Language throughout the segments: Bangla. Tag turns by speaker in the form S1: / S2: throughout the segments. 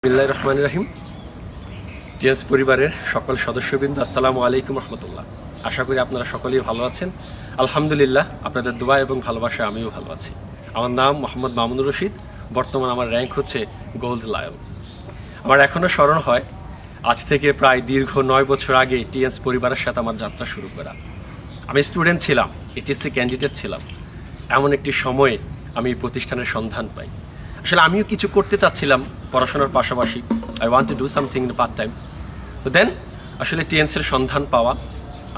S1: বিসমিল্লাহির রহমানির রহিম। টিএনস পরিবারের সকল সদস্যবৃন্দ, আসসালামু আলাইকুম রহমতুল্লাহ। আশা করি আপনারা সকলেই ভালো আছেন। আলহামদুলিল্লাহ, আপনাদের দোয়া এবং ভালোবাসায় আমিও ভালো আছি। আমার নাম মোহাম্মদ মামুনুর রশিদ। বর্তমান আমার র্যাঙ্ক হচ্ছে গোল্ড লায়ন। আমার এখনও স্মরণ হয়, আজ থেকে প্রায় দীর্ঘ 9 বছর আগে টিএনস পরিবারের সাথে আমার যাত্রা শুরু করা। আমি স্টুডেন্ট ছিলাম, এইচএসসি ক্যান্ডিডেট ছিলাম। এমন একটি সময়ে আমি এই প্রতিষ্ঠানের সন্ধান পাই। আসলে আমিও কিছু করতে চাচ্ছিলাম পড়াশোনার পাশাপাশি। I want to do something in part time. তো দেন আসলে টিএনসের সন্ধান পাওয়া।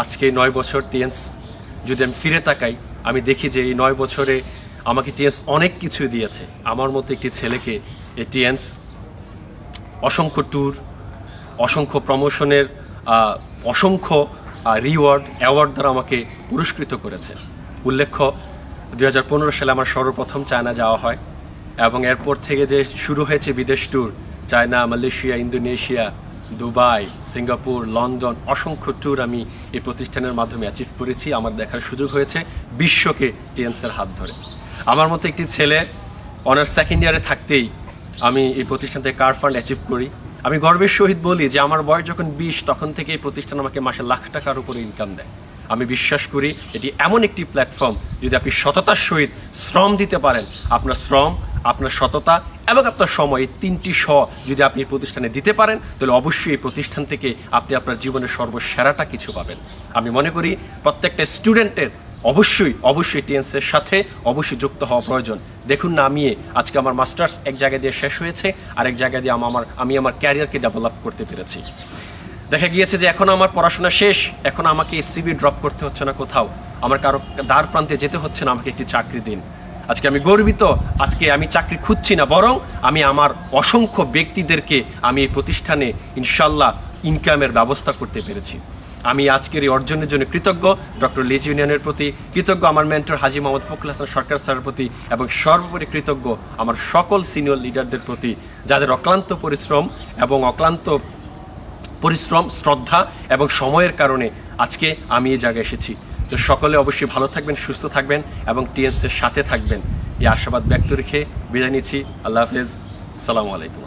S1: আজকে 9 বছর টিএনস যদি আমি ফিরে তাকাই, আমি দেখি যে এই 9 বছরে আমাকে টিএনস অনেক কিছু দিয়েছে। আমার মতো একটি ছেলেকে এই টিএনস অসংখ্য ট্যুর, অসংখ্য প্রমোশনের, অসংখ্য রিওয়ার্ড, অ্যাওয়ার্ড দ্বারা আমাকে পুরস্কৃত করেছে। উল্লেখ্য, 2015 সালে আমার সর্বপ্রথম চায়না যাওয়া হয় এবং এরপর থেকে যে শুরু হয়েছে বিদেশ tour, China, Malaysia, Indonesia, Dubai, Singapore, London, অসংখ্য ট্যুর আমি এই প্রতিষ্ঠানের মাধ্যমে অ্যাচিভ করেছি। আমার দেখার সুযোগ হয়েছে বিশ্বকে টিএনসের হাত ধরে। আমার মতো একটি ছেলে অনার্স সেকেন্ড ইয়ারে থাকতেই আমি এই প্রতিষ্ঠান থেকে কার ফান্ড অ্যাচিভ করি। আমি গর্বের সহিত বলি যে আমার বয়স যখন 20, তখন থেকে এই প্রতিষ্ঠান আমাকে মাসে লাখ টাকার উপরে ইনকাম দেয়। আমি বিশ্বাস করি এটি এমন একটি প্ল্যাটফর্ম, যদি আপনি সততার সহিত শ্রম দিতে পারেন, আপনার শ্রম, আপনার সততা এবং আপনার সময়, এই 3টি যদি আপনি এই প্রতিষ্ঠানে দিতে পারেন, তাহলে অবশ্যই এই প্রতিষ্ঠান থেকে আপনি আপনার জীবনের সর্বসেরাটা কিছু পাবেন। আমি মনে করি প্রত্যেকটা স্টুডেন্টের অবশ্যই টিএনসের সাথে অবশ্যই যুক্ত হওয়া প্রয়োজন। দেখুন না, আমি আজকে আমার মাস্টার্স এক জায়গা দিয়ে শেষ হয়েছে, আরেক জায়গা দিয়ে আমি আমার ক্যারিয়ারকে ডেভেলপ করতে পেরেছি। দেখা গিয়েছে যে এখন আমার পড়াশোনা শেষ, এখন আমাকে সিভি ড্রপ করতে হচ্ছে না কোথাও, আমার কারো দ্বার প্রান্তে যেতে হচ্ছে না, আমাকে একটি চাকরি দিন। আজকে আমি গর্বিত, আজকে আমি চাকরি খুঁজছি না, বরং আমি আমার অসংখ্য ব্যক্তিদেরকে আমি এই প্রতিষ্ঠানে ইনশাল্লাহ ইনকামের ব্যবস্থা করতে পেরেছি। আমি আজকের এই অর্জনের জন্য কৃতজ্ঞ ডক্টর লিজ ইউনিয়নের প্রতি, কৃতজ্ঞ আমার মেন্টর হাজী মোহাম্মদ ফখরুল হাসান সরকার স্যারের প্রতি, এবং সর্বোপরি কৃতজ্ঞ আমার সকল সিনিয়র লিডারদের প্রতি, যাদের অক্লান্ত পরিশ্রম, শ্রদ্ধা এবং সময়ের কারণে আজকে আমি এই জায়গায় এসেছি। তো সকলে অবশ্যই ভালো থাকবেন, সুস্থ থাকবেন এবং টিএনসের সাথে থাকবেন, এই আশাবাদ ব্যক্ত রেখে বিদায় নিচ্ছি। আল্লাহ হাফেজ, আসসালামু আলাইকুম।